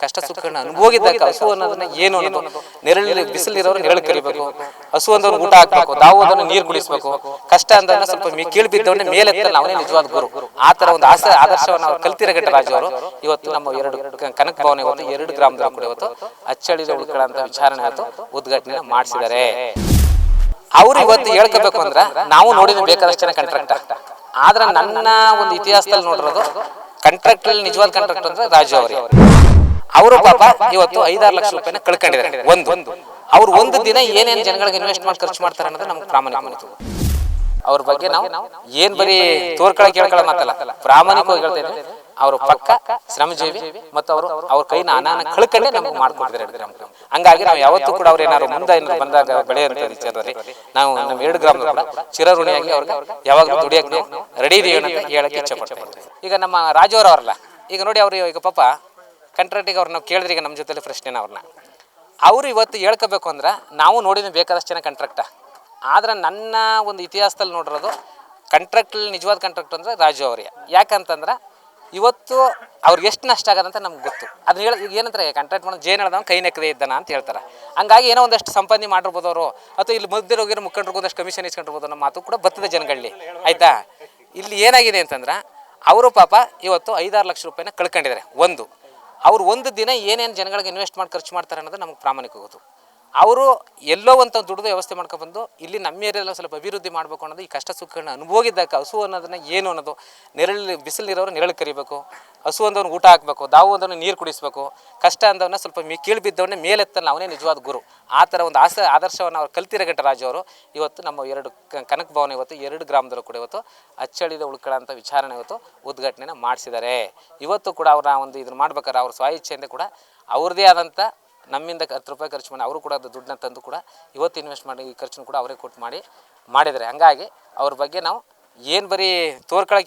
ಕಷ್ಟ ಸುಖಗಳನ್ನ ಅನುಭೋಗಿದ್ದಾಗ ಹಸು ಅನ್ನೋದನ್ನ ಏನು ಅನ್ನೋದು ನೆರಳು ಬಿಸಿಲಿರೋರು ನೆರಳು ಕರಿಬೇಕು, ಹಸು ಅಂದವ್ರು ಊಟ ಹಾಕ್ಬೇಕು, ತಾವು ಅದನ್ನು ನೀರು ಕುಡಿಸ್ಬೇಕು, ಕಷ್ಟ ಅಂದನ್ನ ಸ್ವಲ್ಪ ಕೀಳು ಬಿದ್ದವನ್ನೇ ಮೇಲೆತ್ತಲ್ಲ ಅವನೇ ನಿಜವಾದ ಗುರು. ಆ ತರ ಒಂದು ಆದರ್ಶವನ್ನು ಅವ್ರು ಕಲ್ತಿರಗಟ್ಟ ರಾಜು ಅವರು ಇವತ್ತು ನಮ್ಮ ಕನಕ ಭವನ ಇವತ್ತು 2 ಗ್ರಾಮದಲ್ಲೂ ಕೂಡ ಇವತ್ತು ಅಚ್ಚಳಿದ ಉಳ್ಕೊಳ್ಳೋ ವಿಚಾರಣೆ ಆಯ್ತು ಉದ್ಘಾಟನೆ ಮಾಡಿಸಿದ್ದಾರೆ. ಅವ್ರು ಇವತ್ತು ಹೇಳ್ಕೋಬೇಕು ಅಂದ್ರೆ ನಾವು ನೋಡಿದ್ರೆ ಬೇಕಾದಷ್ಟು ಜನ ಕಾಂಟ್ರಾಕ್ಟರ್, ಆದ್ರೆ ನನ್ನ ಒಂದು ಇತಿಹಾಸದಲ್ಲಿ ನೋಡಿರೋದು ಕಾಂಟ್ರಾಕ್ಟರ್ ನಿಜವಾದ ಕಾಂಟ್ರಾಕ್ಟರ್ ಅಂದ್ರೆ ರಾಜು ಅವರೇ. ಅವರು ಪಾಪ ಇವತ್ತು 5-6 ಲಕ್ಷ ರೂಪಾಯಿನ ಕಳ್ಕೊಂಡಿದ್ದಾರೆ. ಅವ್ರು ಒಂದು ದಿನ ಏನೇನು ಜನಗಳಿಗೆ ಇನ್ವೆಸ್ಟ್ ಮಾಡಿ ಖರ್ಚು ಮಾಡ್ತಾರೆ ಅನ್ನೋದು ನಮ್ಗೆ ಪ್ರಾಮಾಣಿಕ. ಅವ್ರ ಬಗ್ಗೆ ನಾವು ಏನ್ ಬರೀ ಕೇಳ್ಕೊಳ್ಳೋ ಮಾತಲ್ಲ, ಪ್ರಾಮಾಣಿಕವಾಗಿ ಹೇಳ್ತೇನೆ. ಅವರು ಪಕ್ಕ ಶ್ರಮಜೀವಿ ಮತ್ತು ಅವ್ರ ಕೈನ ಅನಾನ ಕಳ್ಕೊಂಡೆ ನಮ್ಗೆ ಮಾಡ್ಕೊಟ್ಟಿದ್ದಾರೆ. ಹಂಗಾಗಿ ನಾವು ಯಾವತ್ತೂ ಕೂಡ ಅವ್ರು ಏನಾದ್ರು ಮುಂದೆ ಬಂದಾಗ ಬೆಳೆಯುವಂತ ವಿಚಾರದಲ್ಲಿ ನಾವು ನಮ್ಮ 2 ಗ್ರಾಮದ ಕೂಡ ಚಿರಋಣಿಯಾಗಿ ಅವ್ರಿಗೆ ಯಾವಾಗಲೂ ದುಡಿಯಕ್ಕೆ ನಾವು ರೆಡಿ ಇದೀವಿ ಅಂತ ಹೇಳಕ್ಕೆ ಇಚ್ಛೆ ಪಡ್ತೇವೆ. ಈಗ ನಮ್ಮ ರಾಜು ಅವರಲ್ಲ, ಈಗ ನೋಡಿ ಅವ್ರು ಈಗ ಪಾಪ ಕಾಂಟ್ರಾಕ್ಟಿಗೆ ಅವ್ರನ್ನ ಕೇಳಿದ್ರೆ ಈಗ ನಮ್ಮ ಜೊತೆಲಿ ಪ್ರಶ್ನೆನ ಅವ್ರನ್ನ ಅವರು ಇವತ್ತು ಹೇಳ್ಕೋಬೇಕು ಅಂದ್ರೆ ನಾವು ನೋಡಿದ್ರೆ ಬೇಕಾದಷ್ಟು ಜನ ಕಾಂಟ್ರಾಕ್ಟ, ಆದ್ರೆ ನನ್ನ ಒಂದು ಇತಿಹಾಸದಲ್ಲಿ ನೋಡಿರೋದು ಕಾಂಟ್ರಾಕ್ಟರ್ ನಿಜವಾದ ಕಾಂಟ್ರಾಕ್ಟರ್ ಅಂದರೆ ರಾಜು ಅವರೇ. ಯಾಕಂತಂದ್ರೆ ಇವತ್ತು ಅವ್ರಿಗೆ ಎಷ್ಟು ನಷ್ಟ ಆಗೋದಂತ ನಮ್ಗೆ ಗೊತ್ತು. ಅದನ್ನ ಈಗ ಏನಂತಾರೆ ಕಾಂಟ್ರಾಕ್ಟ್ ಮಾಡೋದು ಜೇನು ಹೇಳ್ದವ ಕೈ ನೆಕ್ಕದೇ ಇದ್ದಾನ ಅಂತ ಹೇಳ್ತಾರೆ. ಹಂಗಾಗಿ ಏನೋ ಒಂದಷ್ಟು ಸಂಪಾದನೆ ಮಾಡಿರ್ಬೋದು ಅವರು, ಅಥವಾ ಇಲ್ಲಿ ಮಧ್ಯೆ ಹೋಗಿರೋ ಮುಖಂಡರಿಗೆ ಒಂದಷ್ಟು ಕಮಿಷನ್ ಇಸ್ಕೊಂಡಿರ್ಬೋದು ಅನ್ನೋ ಮಾತು ಕೂಡ ಬರ್ತದೆ ಜನಗಳಲ್ಲಿ. ಆಯಿತಾ, ಇಲ್ಲಿ ಏನಾಗಿದೆ ಅಂತಂದ್ರೆ ಅವರು ಪಾಪ ಇವತ್ತು 5-6 ಲಕ್ಷ ರೂಪಾಯಿನ ಕಳ್ಕೊಂಡಿದ್ದಾರೆ. ಅವ್ರು ಒಂದು ದಿನ ಏನೇನು ಜನಗಳಿಗೆ ಇನ್ವೆಸ್ಟ್ ಮಾಡಿ ಖರ್ಚು ಮಾಡ್ತಾರೆ ಅನ್ನೋದು ನಮ್ಗೆ ಪ್ರಾಮಾಣಿಕ ಗೊತ್ತು. ಅವರು ಎಲ್ಲೋ ಅಂತ ದುಡ್ದು ವ್ಯವಸ್ಥೆ ಮಾಡ್ಕೊಬಂದು ಇಲ್ಲಿ ನಮ್ಮ ಏರಿಯಲ್ಲಿ ಸ್ವಲ್ಪ ಅಭಿವೃದ್ಧಿ ಮಾಡಬೇಕು ಅನ್ನೋದು, ಈ ಕಷ್ಟ ಸುಖಗಳನ್ನ ಅನುಭೋಗಿದ್ದಾಗ ಹಸು ಅನ್ನೋದನ್ನ ಏನು ಅನ್ನೋದು ಬಿಸಿಲಿರೋರು ನೆರಳು ಕರಿಬೇಕು, ಹಸು ಅಂದವ್ನು ಊಟ ಹಾಕಬೇಕು, ತಾವು ಅದನ್ನು ನೀರು ಕುಡಿಸ್ಬೇಕು, ಕಷ್ಟ ಅಂದವನ್ನ ಸ್ವಲ್ಪ ಕೀಳು ಬಿದ್ದವನ್ನೇ ಮೇಲೆತ್ತಲ್ಲ ಅವನೇ ನಿಜವಾದ ಗುರು. ಆ ಥರ ಒಂದು ಆದರ್ಶವನ್ನು ಅವ್ರು ಕಲ್ತಿರಗಟ್ಟ ರಾಜು ಅವರು ಇವತ್ತು ನಮ್ಮ ಕನಕ ಭವನ ಇವತ್ತು 2 ಗ್ರಾಮದಲ್ಲೂ ಕೂಡ ಇವತ್ತು ಅಚ್ಚಳಿದ ಉಳ್ಕೊಳ್ಳೋಂಥ ವಿಚಾರಣೆ ಇವತ್ತು ಉದ್ಘಾಟನೆನ ಮಾಡಿಸಿದ್ದಾರೆ. ಇವತ್ತು ಕೂಡ ಅವ್ರ ಒಂದು ಇದನ್ನು ಮಾಡ್ಬೇಕಾದ್ರೆ ಅವ್ರ ಸ್ವ-ಇಚ್ಛೆಯಿಂದ ಕೂಡ ಅವ್ರದ್ದೇ ಆದಂಥ ನಮ್ಮಿಂದ 10 ರೂಪಾಯಿ ಖರ್ಚು ಮಾಡಿ ಅವರು ಕೂಡ ಅದು ದುಡ್ಡನ್ನ ತಂದು ಕೂಡ ಇವತ್ತು ಇನ್ವೆಸ್ಟ್ ಮಾಡಿ ಈ ಖರ್ಚನ್ನು ಕೂಡ ಅವರೇ ಕೊಟ್ಟು ಮಾಡಿದ್ದಾರೆ. ಹಂಗಾಗಿ ಅವ್ರ ಬಗ್ಗೆ ನಾವು ಏನು ಬರೀ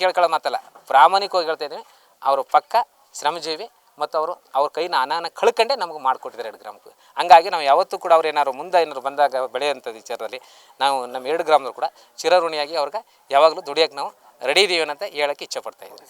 ಕೇಳ್ಕೊಳ್ಳೋ ಮಾತಲ್ಲ, ಪ್ರಾಮಾಣಿಕವಾಗಿ ಹೇಳ್ತಾಯಿದ್ದೀವಿ. ಅವರು ಪಕ್ಕ ಶ್ರಮಜೀವಿ ಮತ್ತು ಅವ್ರ ಕೈನ ಅನಾನ ಕಳ್ಕೊಂಡೆ ನಮಗೆ ಮಾಡಿಕೊಟ್ಟಿದ್ದಾರೆ 2 ಗ್ರಾಮಕ್ಕೆ. ಹಂಗಾಗಿ ನಾವು ಯಾವತ್ತೂ ಕೂಡ ಅವ್ರು ಏನಾದ್ರು ಮುಂದೆ ಬಂದಾಗ ಬೆಳೆಯುವಂಥ ವಿಚಾರದಲ್ಲಿ ನಾವು ನಮ್ಮ 2 ಗ್ರಾಮದಲ್ಲೂ ಕೂಡ ಚಿರಋಣಿಯಾಗಿ ಅವ್ರಿಗೆ ಯಾವಾಗಲೂ ದುಡಿಯೋಕ್ಕೆ ನಾವು ರೆಡಿ ಇದೀವಿ ಅಂತ ಹೇಳೋಕ್ಕೆ ಇಚ್ಛೆ ಪಡ್ತಾಯಿದ್ದೀವಿ.